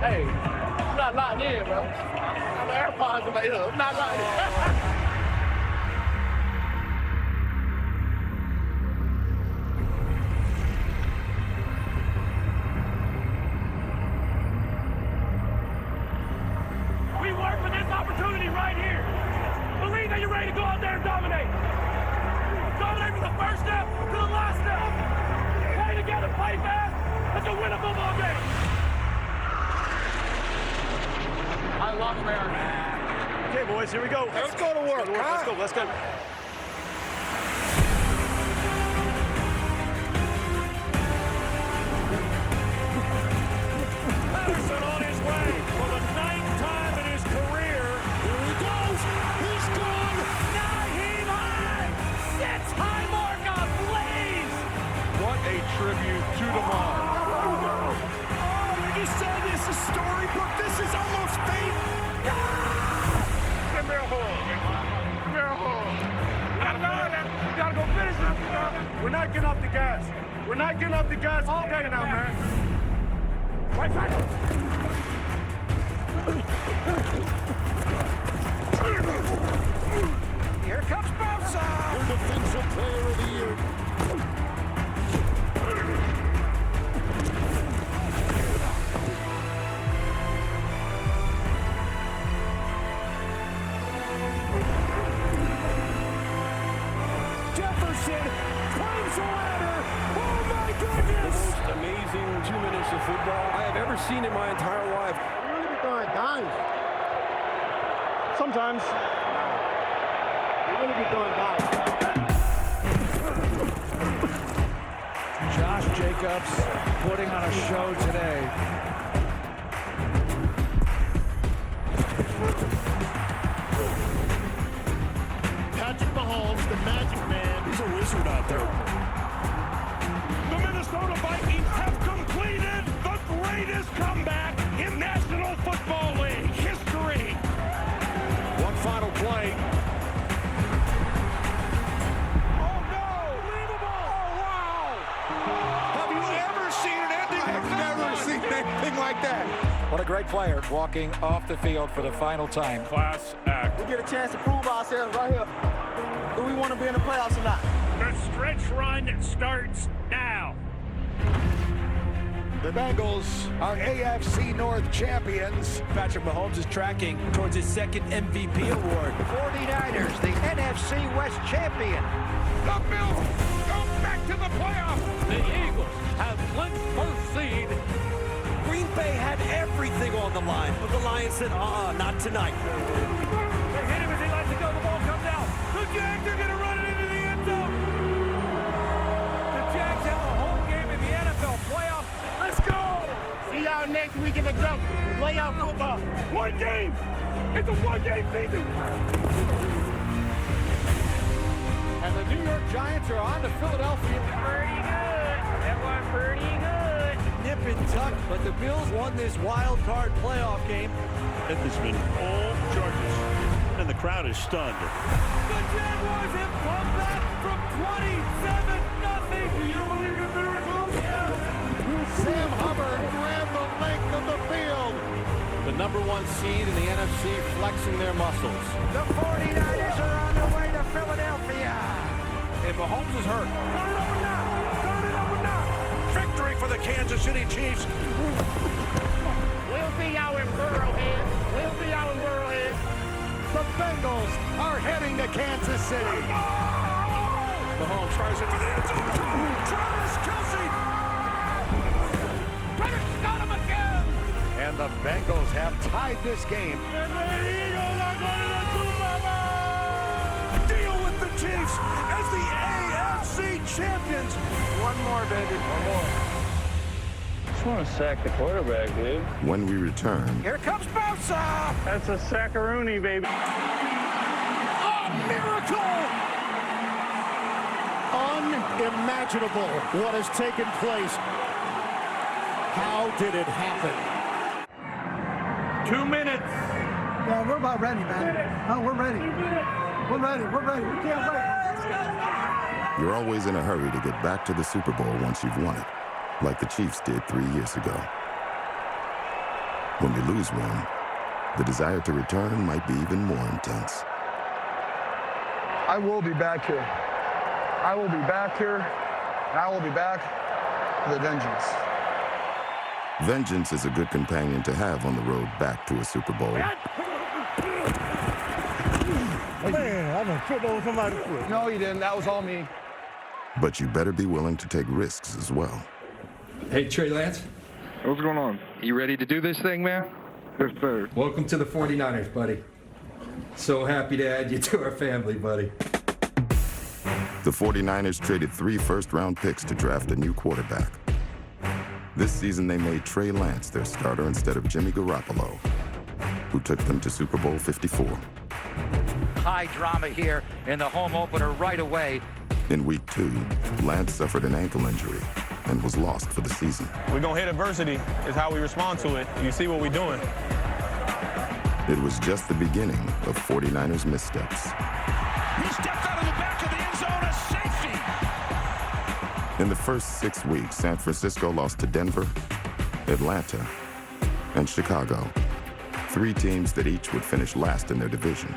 Hey, I'm not locked in, bro. I'm AirPods in my ear. I'm not locked in. Opportunity right here. Believe that you're ready to go out there and dominate. Dominate from the first step to the last step. Play together, play fast. Let's go win a football game. I love America. Okay, boys, here we go. Let's go to work. Let's go. Patterson on his way for the 9th time in his career. Here he goes. He's gone. Naheem High sets high mark on Blaze. What a tribute to Demar. Oh, when you say this is storybook, this is almost fate. Give me a hole. Give me a hole. You gotta go finish this. We're not getting off the gas. We're not getting off the gas all day now, man. Right back. Here comes Bosa. Your defensive player of the year. Jefferson climbs the ladder. Oh my goodness! The most amazing 2 minutes of football I have ever seen in my entire life. You really be throwing dimes. Sometimes. You really be throwing dimes. Josh Jacobs putting on a show today. Patrick Mahomes, the magic man. He's a wizard out there. The Minnesota Vikings have completed the greatest comeback in National Football League history. One final play. Oh no! Unbelievable! Oh wow! Have you ever seen an ending like that? I've never seen anything like that. What a great player walking off the field for the final time. Class act. We get a chance to prove ourselves right here. Do we want to be in the playoffs or not? The stretch run starts now. The Bengals are AFC North champions. Patrick Mahomes is tracking towards his second MVP award. 49ers, the NFC West champion. The Bills go back to the playoffs. The Eagles have clinched first seed. Green Bay had everything on the line, but the Lions said, not tonight. They hit him as he lets it go. The ball comes out. The Jags are going to run it into the end zone. The Jags have a home game in the NFL playoffs. Let's go. See y'all next week in the jump. Playoff football. One game. It's a one-game season. And the New York Giants are on to Philadelphia. Pretty good. That was pretty good. Nip and tuck, but the Bills won this wild card playoff game. It has been all charges, and the crowd is stunned. The Jaguars have come back from 27-0. Do you believe in miracles? Sam Hubbard ran the length of the field. The number one seed in the NFC flexing their muscles. The 49ers are on their way to Philadelphia. And Mahomes is hurt. Turn it over now. Turn it over now. Victory for the Kansas City Chiefs. We'll see y'all in Burrowhead. We'll see y'all in Burrowhead. The Bengals are heading to Kansas City. Mahomes tries it for the end zone. Travis Kelce. Travis got him again. And the Bengals have tied this game. And the Eagles are going to the Super Bowl. Deal with the Chiefs as the AFC champions. One more, baby. One more. Just want to sack the quarterback, dude. When we return, Here comes Bosa. That's a sackaroonie, baby. A miracle. Unimaginable what has taken place. How did it happen? 2 minutes. Yeah, we're about ready, man. Oh, we're ready. We're ready. We're ready. We can't wait. you're always in a hurry to get back to the Super Bowl once you've won it, like the Chiefs did 3 years ago. When you lose one, the desire to return might be even more intense. I will be back here. I will be back here, and I will be back with a vengeance. Vengeance is a good companion to have on the road back to a Super Bowl. Man, I done tripped over somebody's foot. No, you didn't. That was all me. But you better be willing to take risks as well. Hey, Trey Lance. What's going on? You ready to do this thing, man? Yes, sir. Welcome to the 49ers, buddy. So happy to add you to our family, buddy. The 49ers traded 3 first-round picks to draft a new quarterback. This season, they made Trey Lance their starter instead of Jimmy Garoppolo, who took them to Super Bowl 54. High drama here in the home opener right away. In week 2, Lance suffered an ankle injury and was lost for the season. We're going to hit adversity is how we respond to it. You see what we're doing. It was just the beginning of 49ers missteps. He stepped out of the back of the end zone, a safety. In the first 6 weeks, San Francisco lost to Denver, Atlanta, and Chicago, 3 teams that each would finish last in their division.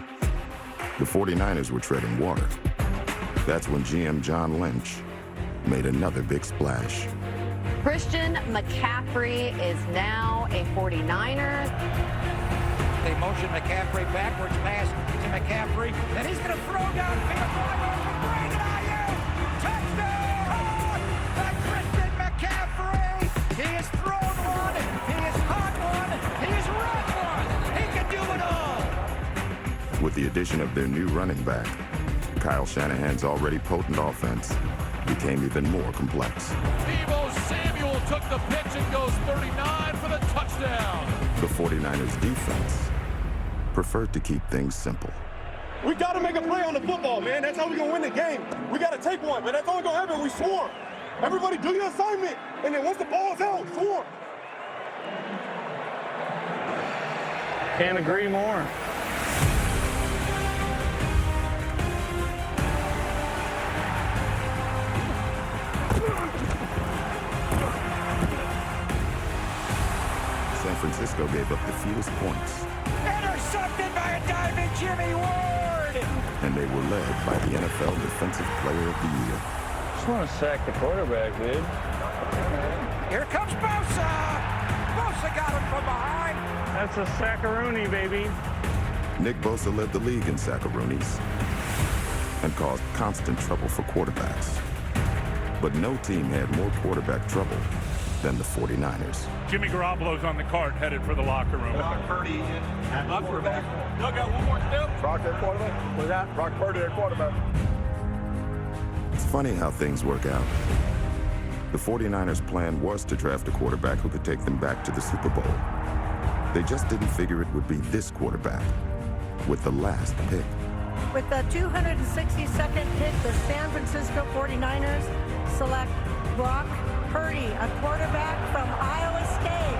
The 49ers were treading water. That's when GM John Lynch made another big splash. Christian McCaffrey is now a 49er. They motion McCaffrey backwards pass to McCaffrey, and he's going to throw downfield. Touchdown! By Christian McCaffrey! He has thrown one, he has caught one, he has run one. He can do it all. With the addition of their new running back, Kyle Shanahan's already potent offense became even more complex. Deebo Samuel took the pitch and goes 39 for the touchdown. The 49ers defense preferred to keep things simple. We got to make a play on the football, man. That's how we're going to win the game. We got to take one, but that's only going to happen when we swarm. Everybody do your assignment, and then once the ball's out, swarm. Can't agree more. San Francisco gave up the fewest points. Intercepted by a diving Jimmy Ward! And they were led by the NFL Defensive Player of the Year. Just want to sack the quarterback, dude. Here comes Bosa! Bosa got him from behind! That's a sackaroonie, baby. Nick Bosa led the league in sackaroonies and caused constant trouble for quarterbacks. But no team had more quarterback trouble than the 49ers. Jimmy Garoppolo's on the cart headed for the locker room. Brock Purdy at quarterback. Y'all got one more step? Brock at quarterback? What's that? Brock Purdy at quarterback. It's funny how things work out. The 49ers' plan was to draft a quarterback who could take them back to the Super Bowl. They just didn't figure it would be this quarterback with the last pick. With the 262nd pick, the San Francisco 49ers select Brock Purdy, a quarterback from Iowa State.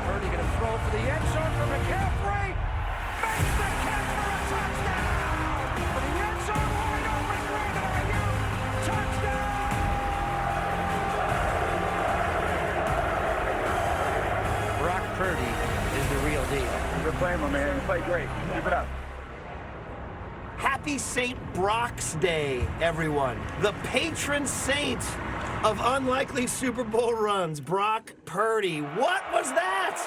Purdy going to throw for the end zone for McCaffrey. Makes the catch for a touchdown! For the end zone, wide open, Brandon Ayuk. Touchdown! Brock Purdy is the real deal. Good play, my man. You played great. Keep it up. Happy St. Brock's Day, everyone. The patron saint of unlikely Super Bowl runs, Brock Purdy. What was that?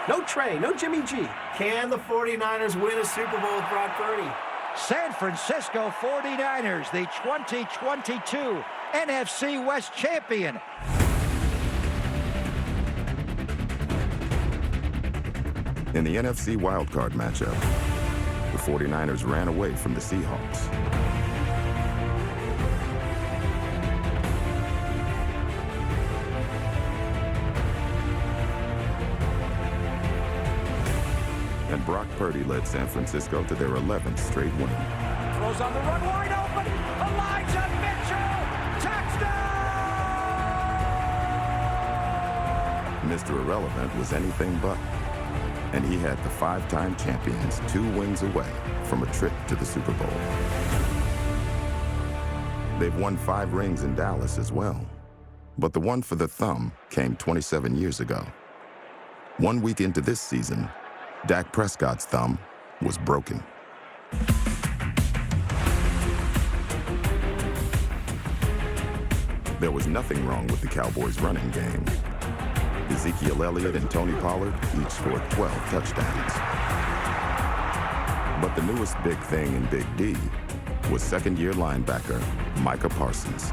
No Trey, no Jimmy G. Can the 49ers win a Super Bowl with Brock Purdy? San Francisco 49ers, the 2022 NFC West champion. In the NFC wildcard matchup, the 49ers ran away from the Seahawks. And Brock Purdy led San Francisco to their 11th straight win. Throws on the run, wide open. Elijah Mitchell, touchdown! Mr. Irrelevant was anything but. And he had the 5-time champions 2 wins away from a trip to the Super Bowl. They've won 5 rings in Dallas as well. But the one for the thumb came 27 years ago. 1 week into this season, Dak Prescott's thumb was broken. There was nothing wrong with the Cowboys' running game. Ezekiel Elliott and Tony Pollard each scored 12 touchdowns. But the newest big thing in Big D was second-year linebacker Micah Parsons.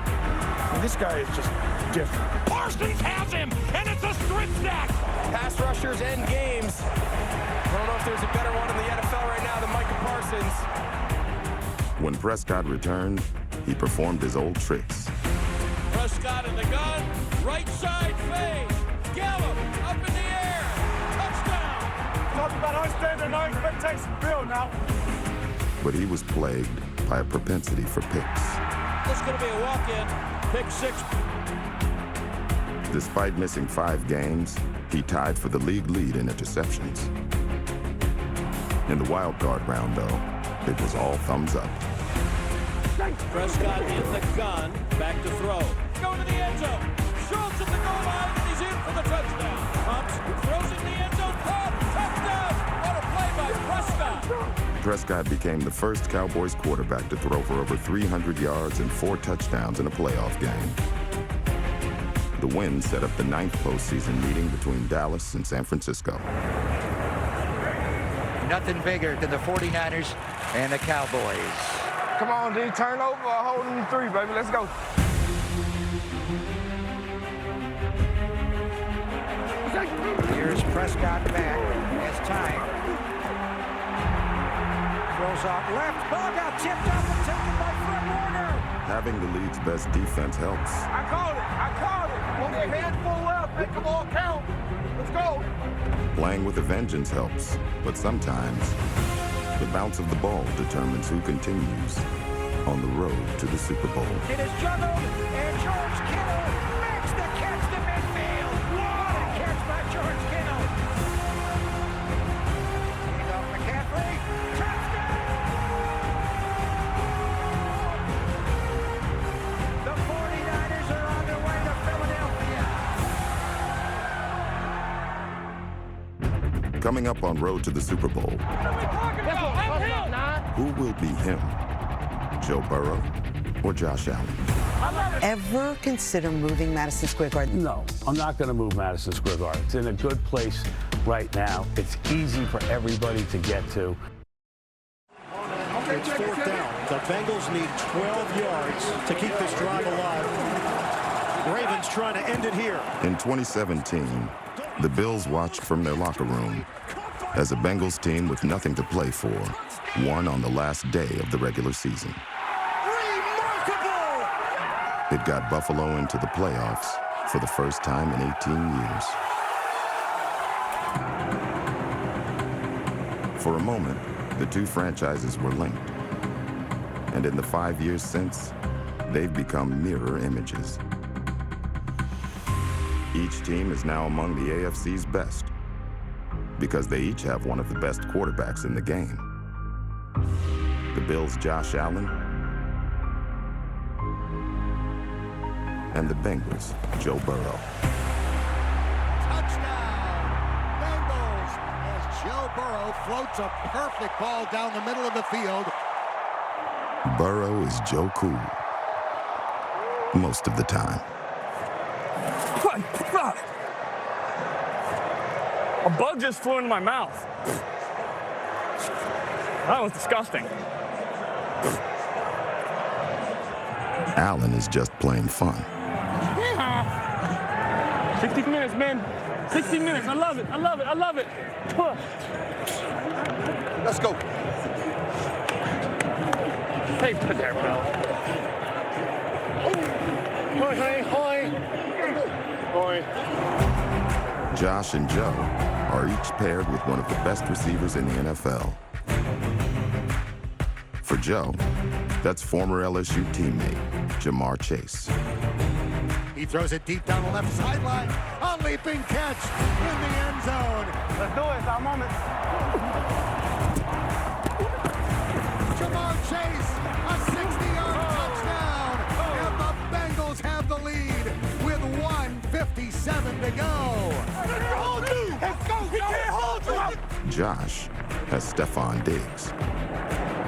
This guy is just different. Parsons has him, and it's a strip sack. Pass rushers end games. I don't know if there's a better one in the NFL right now than Micah Parsons. When Prescott returned, he performed his old tricks. Prescott in the gun, right side fade. Gallup up in the air. Touchdown. Talk about unstanding no expectation. Bill now. But he was plagued by a propensity for picks. This is going to be a walk-in. Pick 6. Despite missing 5 games, he tied for the league lead in interceptions. In the wild card round, though, it was all thumbs up. Prescott in the gun, back to throw. Going to the end zone. Schultz at the goal line, and he's in for the touchdown. Pumps, throws in the end zone. Touchdown! What a play by Prescott! Prescott became the first Cowboys quarterback to throw for over 300 yards and 4 touchdowns in a playoff game. The win set up the 9th postseason meeting between Dallas and San Francisco. Nothing bigger than the 49ers and the Cowboys. Come on, D. Turn over. Holding 3, baby. Let's go. Here's Prescott back. Has time. Throws out left. Ball got tipped up and taken by Fred Warner. Having the league's best defense helps. I called it. Only a handful left. Make them all count. Let's go. Playing with a vengeance helps, but sometimes the bounce of the ball determines who continues on the road to the Super Bowl. It is juggled, and George Kittle makes the catch to midfield. What a catch by George Kittle. Hand off McCaffrey. Touchdown! The 49ers are on their way to Philadelphia. Coming up on Road to the Super Bowl, who will be him? Joe Burrow or Josh Allen? Ever consider moving Madison Square Garden? No, I'm not going to move Madison Square Garden. It's in a good place right now. It's easy for everybody to get to. It's 4th down. The Bengals need 12 yards to keep this drive alive. Ravens trying to end it here. In 2017, the Bills watched from their locker room as a Bengals team with nothing to play for won on the last day of the regular season. Remarkable! It got Buffalo into the playoffs for the first time in 18 years. For a moment, the two franchises were linked. And in the 5 years since, they've become mirror images. Each team is now among the AFC's best because they each have one of the best quarterbacks in the game. The Bills' Josh Allen and the Bengals' Joe Burrow. Touchdown, Bengals, as Joe Burrow floats a perfect ball down the middle of the field. Burrow is Joe Cool most of the time. A bug just flew into my mouth. That was disgusting. Allen is just plain fun. 60 minutes, man. 60 minutes. I love it. I love it. I love it. Let's go. Hey, put there, bro. Hoi. Josh and Joe are each paired with one of the best receivers in the NFL. For Joe, that's former LSU teammate Jamar Chase. He throws it deep down the left sideline. A leaping catch in the end zone. Let's do it. It's our moment. Jamar Chase, a 60-yard touchdown. And the Bengals have the lead with 1:57 to go. Let's go, Josh has Stephon Diggs.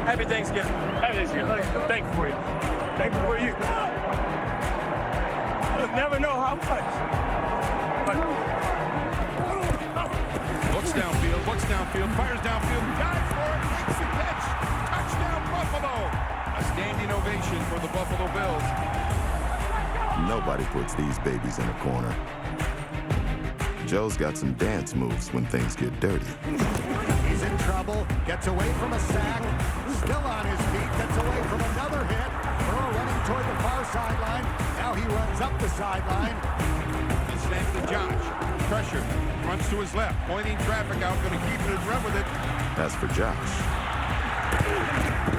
Happy Thanksgiving. Happy Thanksgiving. Thankful for you. Thankful for you. You'll never know how much. Looks downfield, fires downfield, dives for it, makes the catch. Touchdown, Buffalo. A standing ovation for the Buffalo Bills. Nobody puts these babies in a corner. Joe's got some dance moves when things get dirty. He's in trouble, gets away from a sack, still on his feet, gets away from another hit. Burrow running toward the far sideline. Now he runs up the sideline. He snaps to Josh. Pressure. Runs to his left. Pointing traffic out. Going to keep it and run with it. As for Josh,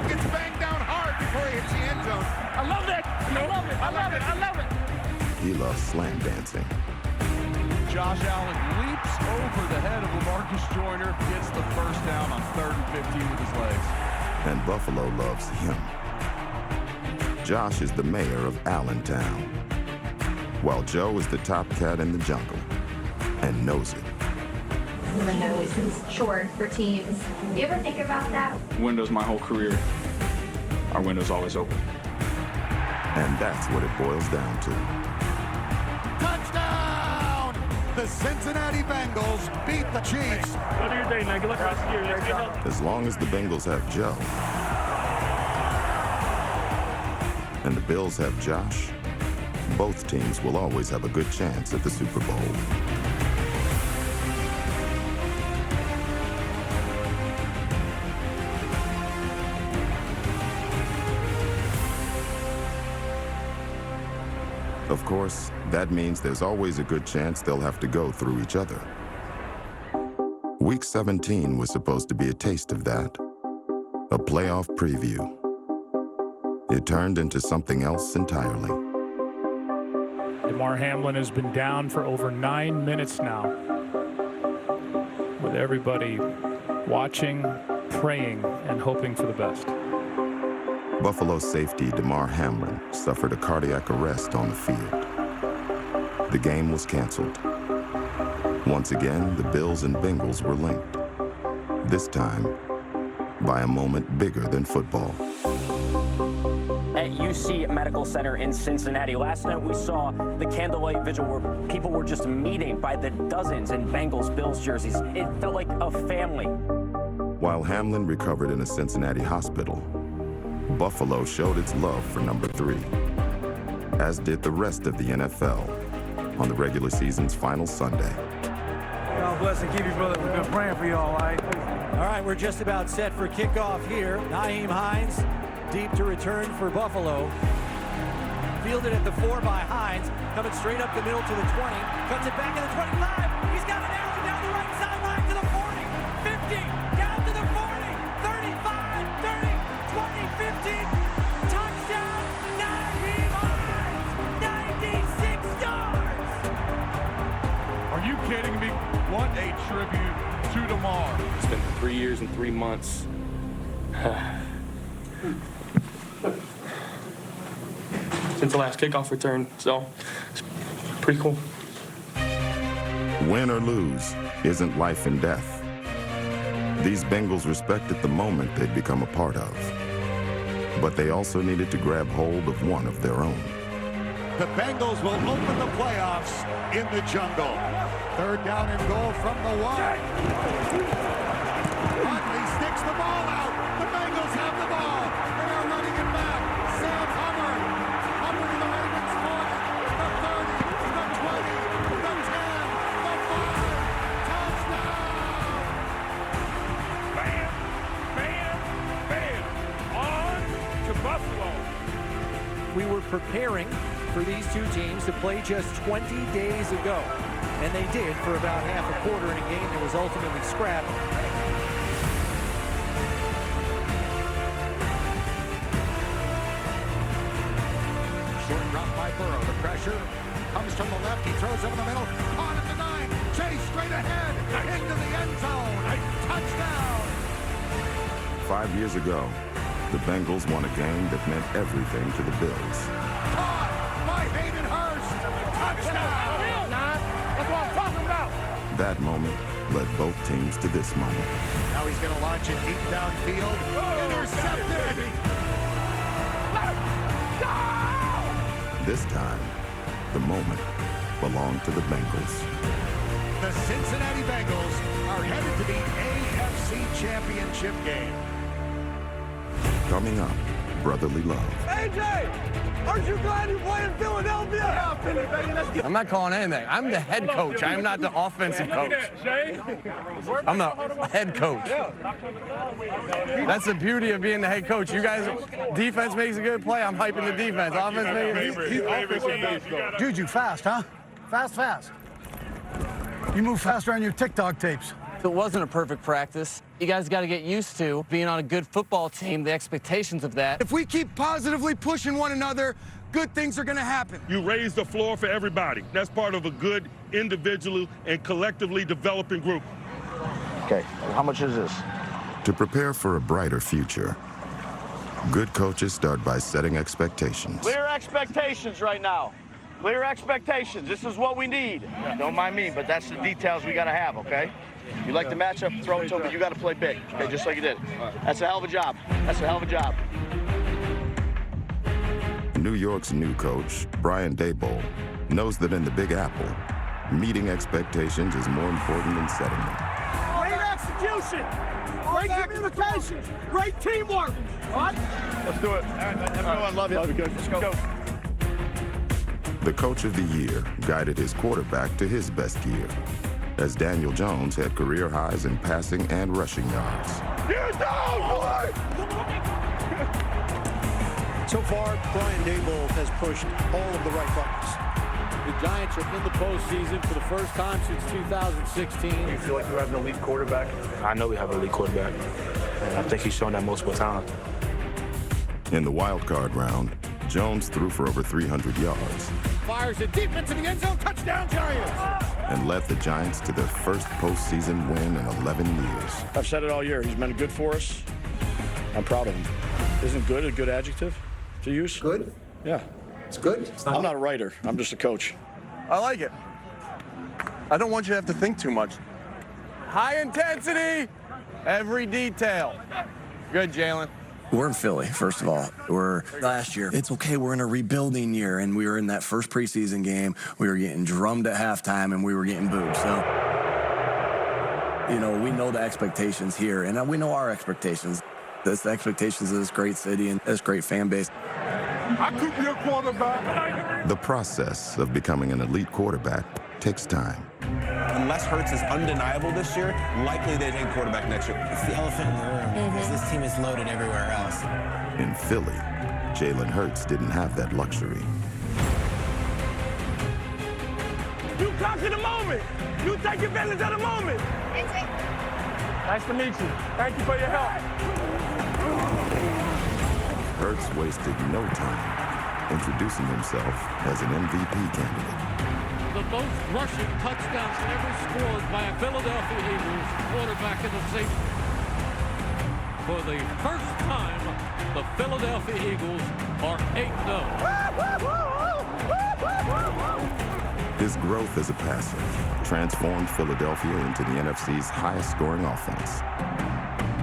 Gets banged down hard before he hits the end zone. I love that. I love it. I love it. I love it. he loves slam dancing. Josh Allen leaps over the head of LaMarcus Joyner, gets the first down on 3rd and 15 with his legs. And Buffalo loves him. Josh is the mayor of Allentown, while Joe is the top cat in the jungle and knows it. The window is short for teams. You ever think about that? Windows my whole career. Our window's always open. And that's what it boils down to. Touchdown! The Cincinnati Bengals beat the Chiefs. Go do your thing, man. Good luck rest of the year. Let's get help. As long as the Bengals have Joe and the Bills have Josh, both teams will always have a good chance at the Super Bowl. Of course, that means there's always a good chance they'll have to go through each other. Week 17 was supposed to be a taste of that, a playoff preview. It turned into something else entirely. Damar Hamlin has been down for over 9 minutes now, with everybody watching, praying, and hoping for the best. Buffalo safety Damar Hamlin suffered a cardiac arrest on the field. The game was canceled. Once again, the Bills and Bengals were linked. This time, by a moment bigger than football. At UC Medical Center in Cincinnati, last night we saw the candlelight vigil where people were just meeting by the dozens in Bengals-Bills jerseys. It felt like a family. While Hamlin recovered in a Cincinnati hospital, Buffalo showed its love for number 3, as did the rest of the NFL on the regular season's final Sunday. God bless and keep you, brother. We've been praying for you all right? All right, we're just about set for kickoff here. Nyheim Hines, deep to return for Buffalo. Fielded at the 4 by Hines, coming straight up the middle to the 20. Cuts it back to the 25. He's got it down the right sideline to the 40, 50, down to the 40, 35, 30, 20, 15. Touchdown, Nyheim Hines, 96 yards. Are you kidding me? What a tribute to Damar. It's been 3 years and 3 months. Since the last kickoff return, so it's pretty cool. Win or lose isn't life and death. These Bengals respected the moment they'd become a part of. But they also needed to grab hold of one of their own. The Bengals will open the playoffs in the jungle. 3rd down and goal from the 1. Huntley sticks the ball out. The Bengals have the ball. They are running it back. Sam Hubbard. Hubbard to the Ravens 40, the 30, the 20, the 10, the 5. Touchdown! Bam, bam, bam. On to Buffalo. We were preparing for these two teams to play just 20 days ago. And they did for about half a quarter in a game that was ultimately scrapped. Short drop by Burrow. The pressure comes from the left. He throws over the middle. Caught at the 9. Chase straight ahead. Into the end zone. Touchdown. 5 years ago, the Bengals won a game that meant everything to the Bills. Caught by Hayden Hurst. Touchdown. That's what I'm talking about. That moment led both teams to this moment. Now he's going to launch it deep downfield. Intercepted! This time, the moment belonged to the Bengals. The Cincinnati Bengals are headed to the AFC Championship game. Coming up, brotherly love. AJ, aren't you glad you play in Philadelphia? Yeah, Philly, baby, let's get. I'm not calling anything. I'm the head coach. I am not the offensive coach. I'm the head coach. That's the beauty of being the head coach. You guys, defense makes a good play. I'm hyping the defense. Offense makes it. Juju, fast, huh? Fast. You move faster on your TikTok tapes. It wasn't a perfect practice. You guys got to get used to being on a good football team, the expectations of that. If we keep positively pushing one another, good things are going to happen. You raise the floor for everybody. That's part of a good individually and collectively developing group. Okay, how much is this? To prepare for a brighter future, good coaches start by setting expectations. Clear expectations right now. Clear expectations. This is what we need. Don't mind me, but that's the details we got to have, okay? You like the matchup, throw it to him, but you got to play big, okay, just like you did. That's a hell of a job. That's a hell of a job. New York's new coach, Brian Daboll, knows that in the Big Apple, meeting expectations is more important than setting them. Great execution. Great communication. Great teamwork. What? Let's do it. All right, everyone, love you. Let's go. The coach of the year guided his quarterback to his best year, as Daniel Jones had career highs in passing and rushing yards. Get down, boy! So far, Brian Daboll has pushed all of the right buttons. The Giants are in the postseason for the first time since 2016. You feel like you have an elite quarterback? I know we have an elite quarterback. And I think he's shown that multiple times. In the wild card round, Jones threw for over 300 yards. Fires it deep into the end zone. Touchdown, Giants! And led the Giants to their first postseason win in 11 years. I've said it all year. He's been good for us. I'm proud of him. Isn't good a good adjective to use? Good? Yeah. It's good? I'm not a writer. I'm just a coach. I like it. I don't want you to have to think too much. High intensity, every detail. Good, Jalen. We're in Philly, first of all. We're last year. It's okay, we're in a rebuilding year, and we were in that first preseason game. We were getting drummed at halftime, and we were getting booed. So, you know, we know the expectations here, and we know our expectations. That's the expectations of this great city and this great fan base. I could be a quarterback. The process of becoming an elite quarterback takes time. Unless Hurts is undeniable this year, likely they take quarterback next year. It's the elephant in the room because this team is loaded everywhere else. In Philly, Jalen Hurts didn't have that luxury. You conquer the moment. You take advantage of the moment. Nice to meet you. Thank you for your help. Hurts wasted no time introducing himself as an MVP candidate. The most rushing touchdowns ever scored by a Philadelphia Eagles quarterback in the season. For the first time, the Philadelphia Eagles are 8-0. His growth as a passer transformed Philadelphia into the NFC's highest scoring offense.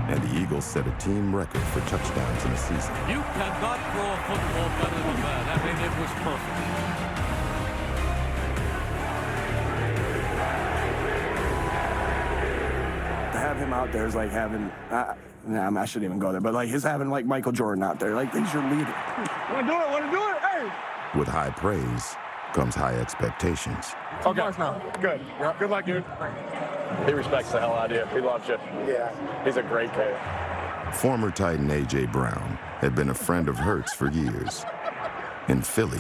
And the Eagles set a team record for touchdowns in a season. You cannot throw a football better than that. I mean, it was perfect. To have him out there is like having, I shouldn't even go there, but like he's having like Michael Jordan out there. Like, he's your leader. Want to do it? Hey! With high praise comes high expectations. Okay. Now. Good. Yep. Good luck, dude. He respects the hell out of you. He loves you. Yeah. He's a great kid. Former Titan A.J. Brown had been a friend of Hurts for years. In Philly,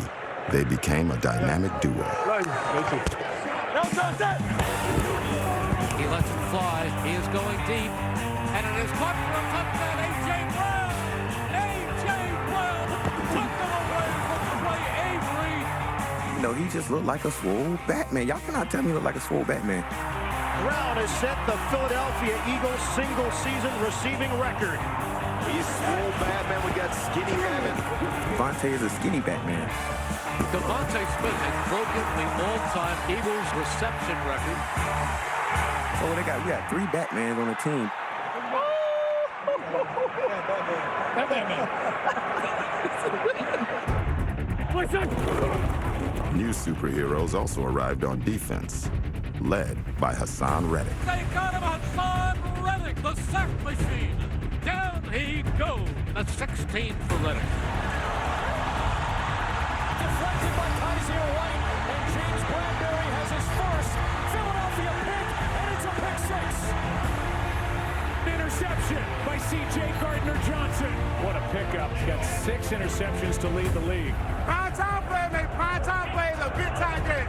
they became a dynamic duo. He lets it fly. He is going deep. And it is caught for a touchdown. A.J. Brown! A.J. Brown took them away from Clay Avery. You know, he just looked like a swole Batman. Y'all cannot tell me he looked like a swole Batman. Brown has set the Philadelphia Eagles single-season receiving record. He's swole Batman. We got skinny Batman. Devontae is a skinny Batman. Devontae Smith has broken the all-time Eagles reception record. So we got 3 Batmans on the team. New superheroes also arrived on defense, led by Hassan Reddick. They got him, Hassan Reddick, the sack machine. Down he goes. That's 16 for Reddick. Deflected by Kaiser White, and James Bradbury has his first Philadelphia pick, and it's a pick 6. Interception by C.J. Gardner-Johnson. What a pickup. He's got 6 interceptions to lead the league. Prime time play, mate. Prime time play is a big time game.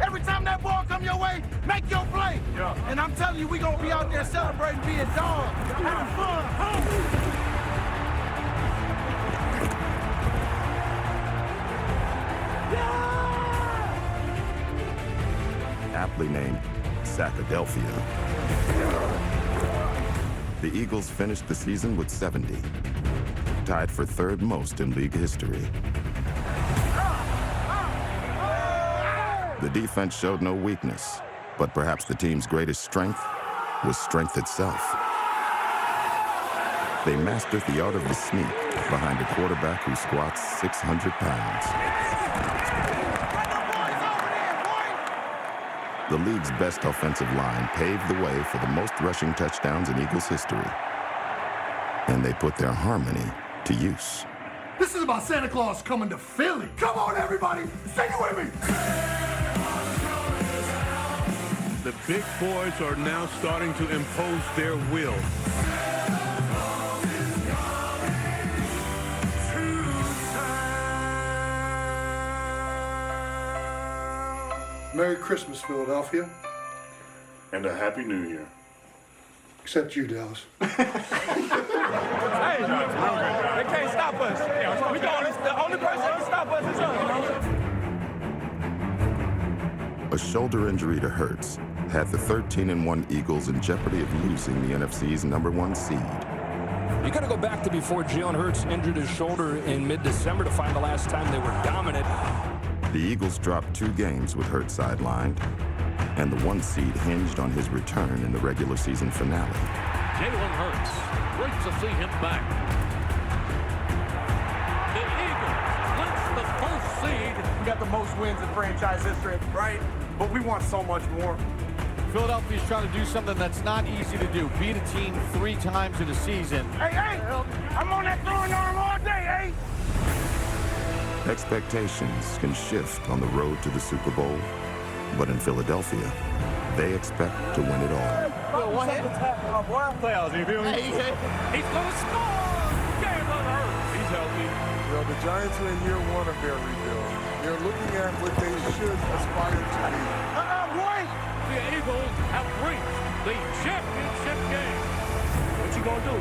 Every time that ball come your way, make your play. Yeah. And I'm telling you, we're going to be out there celebrating being dogs, having fun. Aptly named Sackadelphia. The Eagles finished the season with 70, tied for 3rd most in league history. The defense showed no weakness, but perhaps the team's greatest strength was strength itself. They mastered the art of the sneak behind a quarterback who squats 600 pounds. The league's best offensive line paved the way for the most rushing touchdowns in Eagles history. And they put their harmony to use. This is about Santa Claus coming to Philly. Come on, everybody. Sing it with me. The big boys are now starting to impose their will. Merry Christmas, Philadelphia. And a Happy New Year. Except you, Dallas. Hey, they can't stop us. The only person that can stop us is us. A shoulder injury to Hurts had the 13-1 Eagles in jeopardy of losing the NFC's #1 seed. You got to go back to before Jalen Hurts injured his shoulder in mid-December to find the last time they were dominant. The Eagles dropped 2 games with Hurts sidelined, and the 1 seed hinged on his return in the regular season finale. Jalen Hurts, great to see him back. The Eagles clinch the 1st seed. We got the most wins in franchise history, right? But we want so much more. Philadelphia's trying to do something that's not easy to do. Beat a team 3 times in a season. Hey, I'm on that throwing arm all day, Expectations can shift on the road to the Super Bowl, but in Philadelphia, they expect to win it all. Playoffs, you feel me? He's going to score! Jalen Hurts! He's healthy. Well, the Giants are in year 1 of their rebuild. They're looking at what they should aspire to be. Boy! The Eagles have reached the championship game. What you gonna do?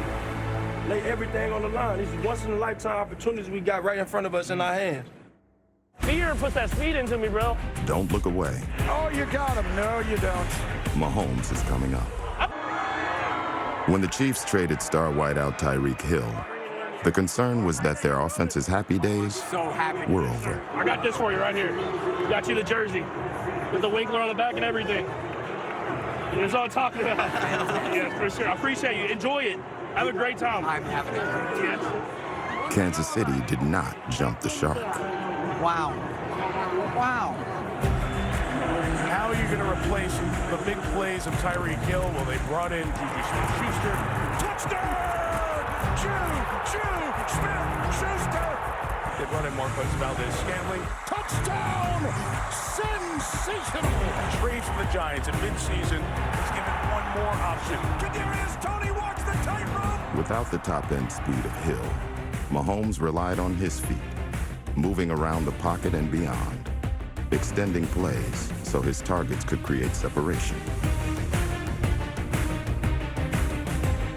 Lay everything on the line. These are once-in-a-lifetime opportunities we got right in front of us in our hands. Fear puts that speed into me, bro. Don't look away. Oh, you got him. No, you don't. Mahomes is coming up. When the Chiefs traded star wideout Tyreek Hill, the concern was that their offense's happy days were over. I got this for you right here. Got you the jersey with the Winkler on the back and everything. That's all I'm talking about. Yes, for sure. I appreciate you. Enjoy it. Have a great time. I'm having a great time. Kansas City did not jump the shark. Wow. Wow. How are you going to replace the big plays of Tyreek Hill? Well, they brought in Juju Smith-Schuster. Touchdown! Smith-Schuster! They brought in Marquez Valdez-Scantling. Touchdown! Sensational! Trades from the Giants in midseason. He's given one more option. Kadarius Toney walks the tightrope! Without the top-end speed of Hill, Mahomes relied on his feet, moving around the pocket and beyond, extending plays so his targets could create separation.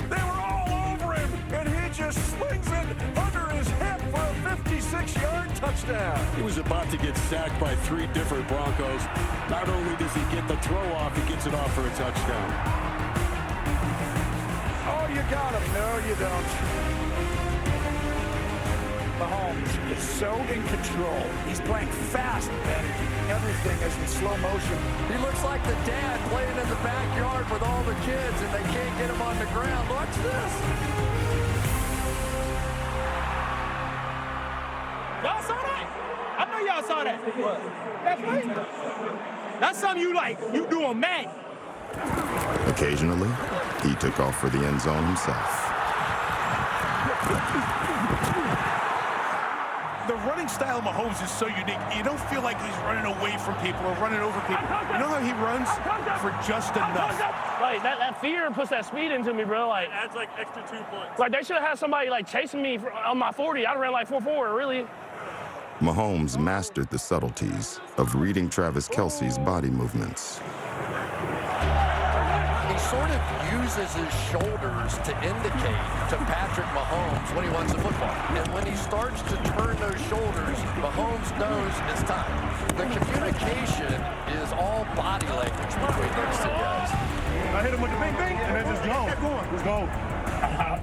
They were all over him, and he just slings it under his hip for a 56-yard touchdown. He was about to get sacked by 3 different Broncos. Not only does he get the throw off, he gets it off for a touchdown. Oh, you got him. No, you don't. Mahomes is so in control. He's playing fast, and everything is in slow motion. He looks like the dad playing in the backyard with all the kids, and they can't get him on the ground. Watch this. Y'all saw that? I know y'all saw that. What? That's right. That's something you do on Madden. Occasionally, he took off for the end zone himself. The running style of Mahomes is so unique. You don't feel like he's running away from people or running over people. You know how he runs? For just enough. Like, that fear puts that speed into me, bro. Like, Adds like extra 2 points. Like, they should have had somebody, like, chasing me on my 40. I'd ran like 4.4, really. Mahomes mastered the subtleties of reading Travis Kelce's body movements. He sort of uses his shoulders to indicate to Patrick Mahomes when he wants the football. And when he starts to turn those shoulders, Mahomes knows it's time. The communication is all body language between those two guys. I hit him with the bing bing, and then just go. Let's go.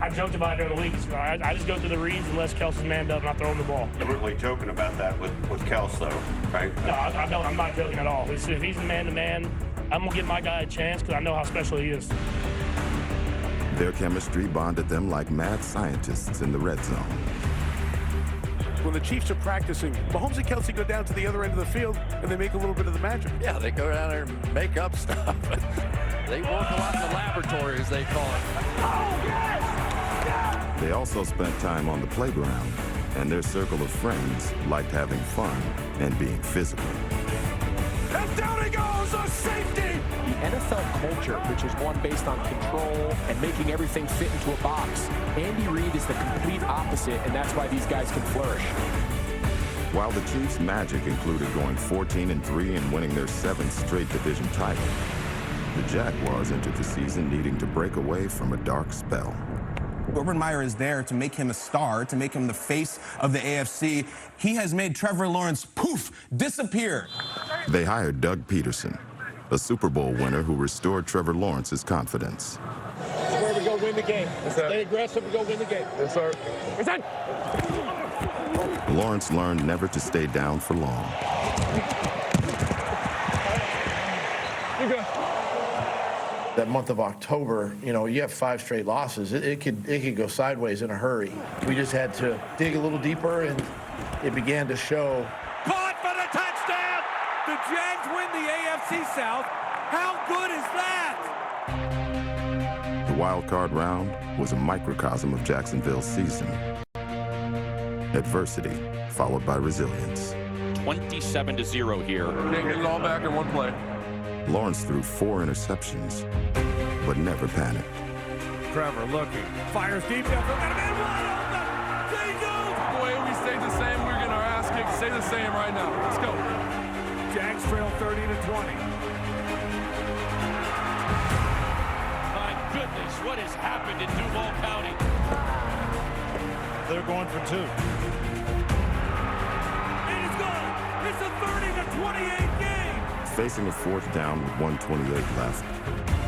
I joked about it during the week. I just go through the reads unless Kelsey's manned up and I throw him the ball. You're really joking about that with Kels, though, right? No, I don't. I'm not joking at all. If he's the man-to-man, I'm going to give my guy a chance because I know how special he is. Their chemistry bonded them like mad scientists in the red zone. When the Chiefs are practicing, Mahomes and Kelce go down to the other end of the field, and they make a little bit of the magic. Yeah, they go down there and make up stuff. They work a lot in the laboratory, as they call it. Oh, yes! They also spent time on the playground, and their circle of friends liked having fun and being physical. And down he goes, a safety! The NFL culture, which is one based on control and making everything fit into a box. Andy Reid is the complete opposite, and that's why these guys can flourish. While the Chiefs' magic included going 14-3 and winning their 7th straight division title, the Jaguars entered the season needing to break away from a dark spell. Urban Meyer is there to make him a star, to make him the face of the AFC. He has made Trevor Lawrence, poof, disappear. They hired Doug Peterson, a Super Bowl winner who restored Trevor Lawrence's confidence. Where we go win the game. Stay aggressive and go win the game. Yes, sir. Lawrence learned never to stay down for long. That month of October, you know, you have 5 straight losses. It could go sideways in a hurry. We just had to dig a little deeper, and it began to show. Caught for the touchdown! The Jags win the AFC South. How good is that? The wild card round was a microcosm of Jacksonville's season. Adversity followed by resilience. 27-0 here. Can't get it all back in one play. Lawrence threw 4 interceptions, but never panicked. Trevor looking. Fires deep down. The way we stayed the same, we're getting our ass kicked. Stay the same right now. Let's go. Jags trail 30-20. My goodness, what has happened in Duval County? They're going for 2. And it's gone. It's a 30-28 game. Facing a 4th down with 1:28 left,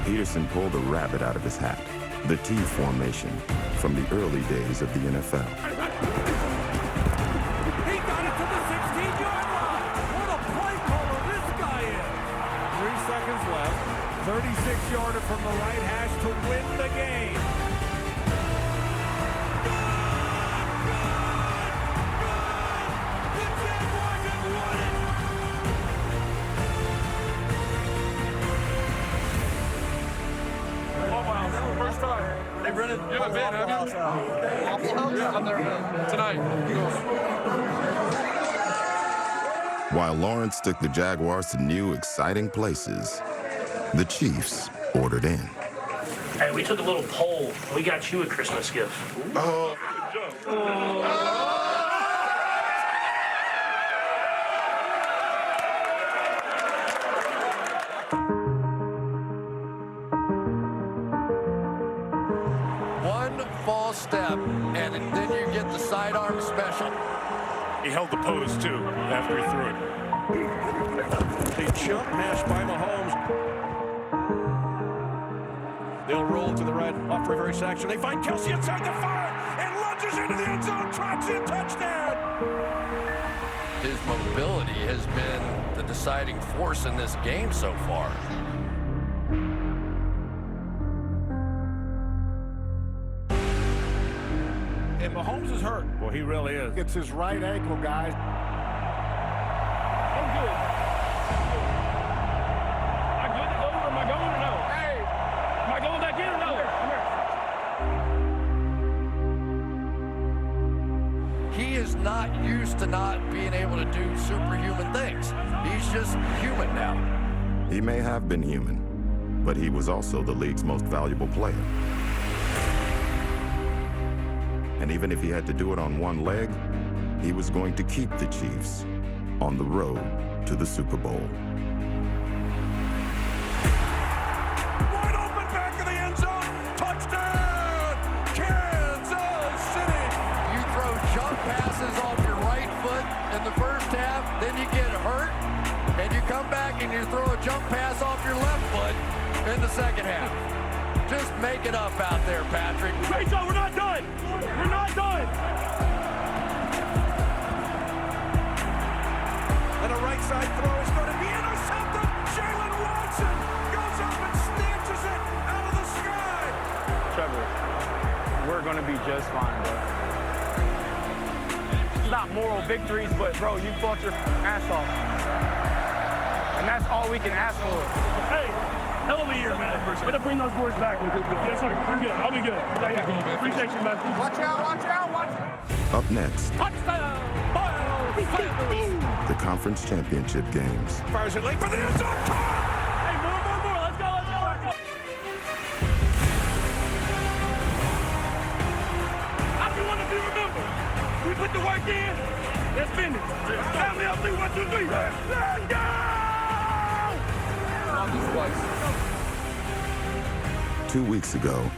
Peterson pulled a rabbit out of his hat, the T formation from the early days of the NFL. He got it to the 16-yard line. What a play caller this guy is. 3 seconds left. 36-yarder from the right hash to win the game. They've run it. You haven't been, have you? Yeah, I'm there tonight. While Lawrence took the Jaguars to new, exciting places, the Chiefs ordered in. Hey, we took a little poll. We got you a Christmas gift. Oh. False step, and then you get the sidearm special. He held the pose, too, after he threw it. The jump pass by Mahomes. They'll roll to the right off reverse action. They find Kelce inside the 5 and lunges into the end zone, trots in, touchdown. His mobility has been the deciding force in this game so far. And Mahomes is hurt. Well, he really is. It's his right ankle, guys. I'm good. Am I good to go or am I going or no? Hey! Am I going back in or no? He is not used to not being able to do superhuman things. He's just human now. He may have been human, but he was also the league's most valuable player. And even if he had to do it on one leg, he was going to keep the Chiefs on the road to the Super Bowl. Wide open back of the end zone. Touchdown, Kansas City. You throw jump passes off your right foot in the first half, then you get hurt, and you come back and you throw a jump pass off your left foot in the second half. Just make it up out there, Patrick. Great job, we're not done. We're not done. And a right side throw is going to be intercepted. Jalen Watson goes up and snatches it out of the sky. Trevor, we're going to be just fine, bro. It's not moral victories, but, bro, you fought your ass off. And that's all we can ask for. Hey, hell of a year, man. Way to bring those boys back. Yes, sir. We're good. I'll be good. Appreciate you, man. Watch out, watch out, watch out. Up next, Touchdown! the conference championship games. Fires it late for the end zone. Hey, more. Let's go. I just want to be remembered. We put the work in. Let's finish. Family up, 3, 1, 2, 3. Let's go! 2 weeks ago,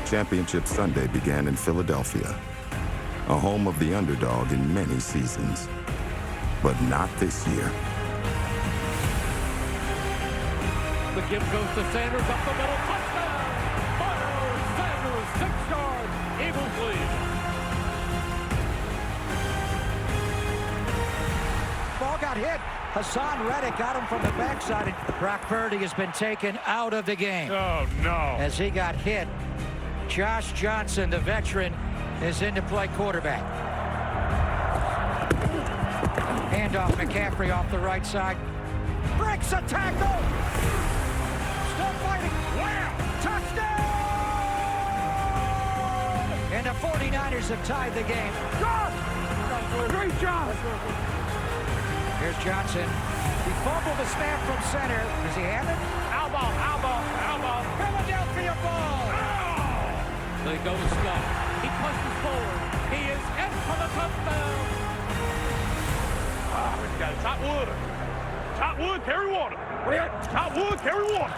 Championship Sunday began in Philadelphia, a home of the underdog in many seasons, but not this year. The give goes to Sanders up the middle. Touchdown! Miles Sanders, 6 yards. Eagles lead. Ball got hit. Hassan Reddick got him from the backside. Brock Purdy has been taken out of the game. Oh, no. As he got hit, Josh Johnson, the veteran, is in to play quarterback. Handoff, McCaffrey off the right side. Breaks a tackle! Still fighting. Wow! Touchdown! And the 49ers have tied the game. Josh! Great job! Here's Johnson. He fumbled the snap from center. Does he have it? Elbow. Philadelphia ball! They go to Scott. He pushes forward. He is in for the touchdown. We got top wood. Top wood, carry water. Top wood, carry water.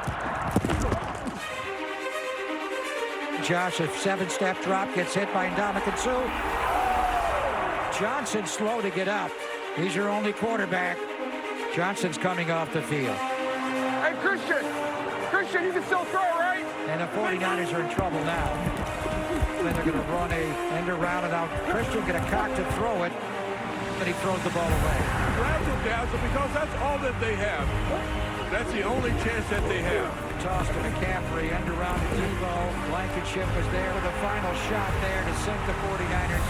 Josh, a 7-step drop, gets hit by Ndamukong Suh. Johnson slow to get up. He's your only quarterback. Johnson's coming off the field. Hey, Christian, you can still throw, right? And the 49ers are in trouble now. Then they're going to run a end around and out. Christian going to cock to throw it, and he throws the ball away. Razzle dazzle because that's all that they have. That's the only chance that they have. Toss to McCaffrey, end around to Debo. Blankenship was there with a final shot there to sink the 49ers.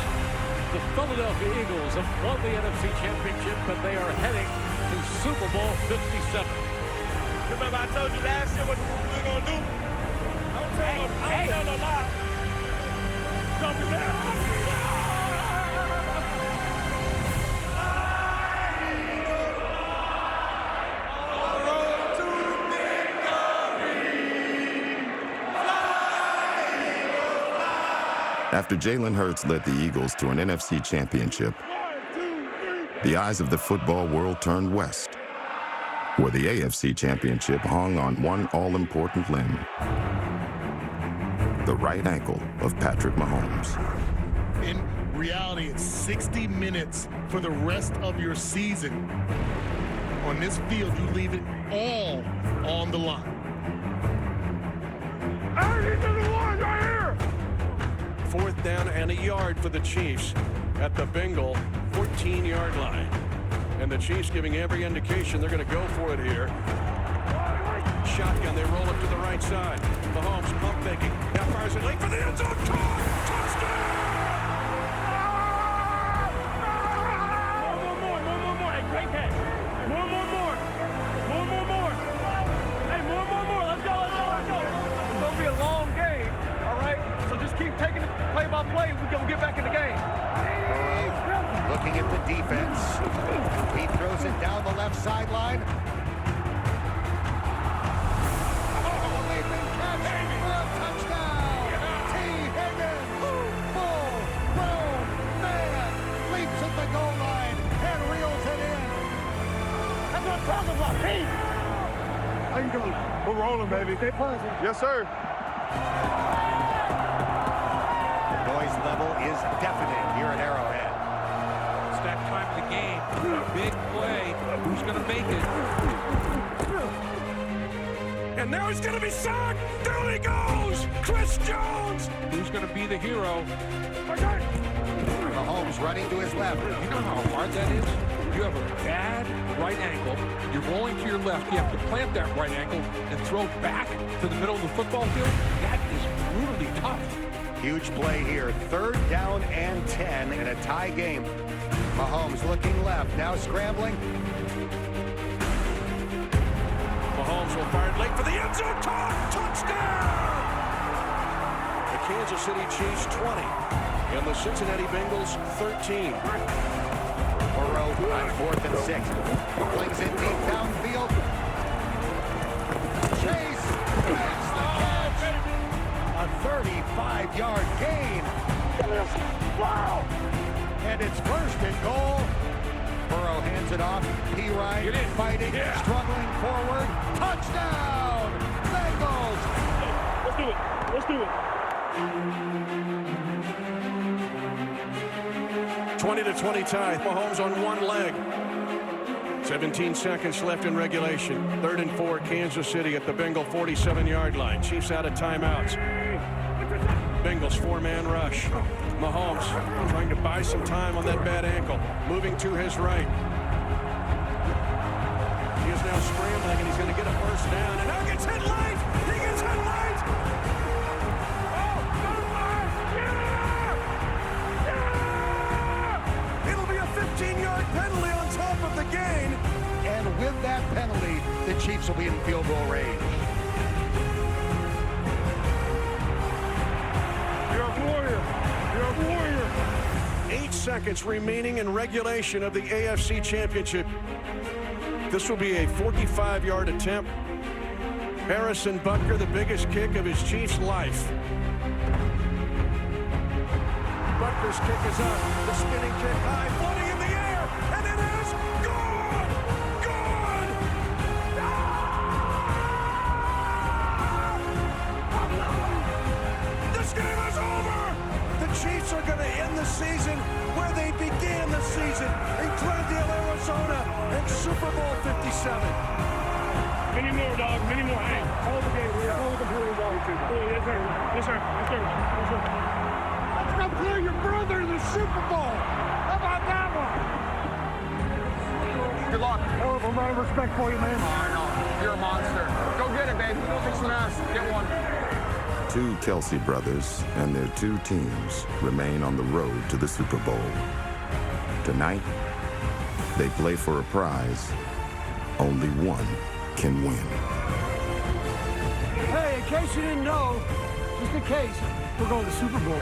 The Philadelphia Eagles have won the NFC Championship, but they are heading to Super Bowl 57. Remember I told you last year what we were going to do? Don't tell no lie. Jump it down. After Jalen Hurts led the Eagles to an NFC championship, the eyes of the football world turned west, where the AFC championship hung on one all-important limb, the right ankle of Patrick Mahomes. In reality, it's 60 minutes for the rest of your season. On this field, you leave it all on the line. Hey, he's in the one right here! 4th down and a yard for the Chiefs at the Bengal 14-yard line. And the Chiefs giving every indication they're going to go for it here. Shotgun, they roll it to the right side. Mahomes pump faking. Now fires it late for the end zone. Touchdown! More. Hey, great catch. More. Hey, more. Let's go. It's going to be a long game, all right? So just keep taking it play by play. We're going to get back in the game. Looking at the defense. He throws it down the left sideline. How you doing? We're rolling, baby. Stay positive. Yes, sir. The noise level is deafening here at Arrowhead. It's that time of the game. Big play. Who's going to make it? And now he's going to be sacked. There he goes. Chris Jones. Who's going to be the hero? Mahomes running to his left. You know how hard that is? You have a bad right ankle. You're rolling to your left. You have to plant that right ankle and throw back to the middle of the football field. That is brutally tough. Huge play here. 3rd down and 10 in a tie game. Mahomes looking left. Now scrambling. Mahomes will fire it late for the end zone. Touchdown! The Kansas City Chiefs 20 and the Cincinnati Bengals 13. Burrow on 4th and 6. Flings it deep downfield. Chase makes the catch. A 35-yard gain. Wow! And it's 1st and goal. Burrow hands it off. P-Ryan fighting, struggling forward. Touchdown! Bengals! Let's do it. 20-20 tie. Mahomes on one leg. 17 seconds left in regulation. 3rd and 4, Kansas City at the Bengal 47-yard line. Chiefs out of timeouts. Bengals 4-man rush. Mahomes trying to buy some time on that bad ankle. Moving to his right. He is now scrambling, and he's going to get a 1st down. And now gets hit late. He gets hit late. It'll be a 15-yard penalty on top of the gain. And with that penalty, the Chiefs will be in field goal range. You're a warrior. 8 seconds remaining in regulation of the AFC Championship. This will be a 45-yard attempt. Harrison Butker, the biggest kick of his Chiefs' life. Butker's kick is up. The spinning kick high, floating in the air, and it is good! Good! This game is over! The Chiefs are going to end the season where they began the season, in Glendale, Arizona, and Super Bowl 57. Many more, dog. Many more. Hey, hold the game. We're all completely wrong, too. Yes, sir. Let's go play your brother in the Super Bowl. How about that one? Good luck. Hell of a amount of respect for you, man. I know. You're a monster. Go get it, baby. Go kick some ass. Get one. 2 Kelsey brothers and their 2 teams remain on the road to the Super Bowl. Tonight, they play for a prize only one can win. Hey, in case you didn't know, just in case, we're going to the Super Bowl.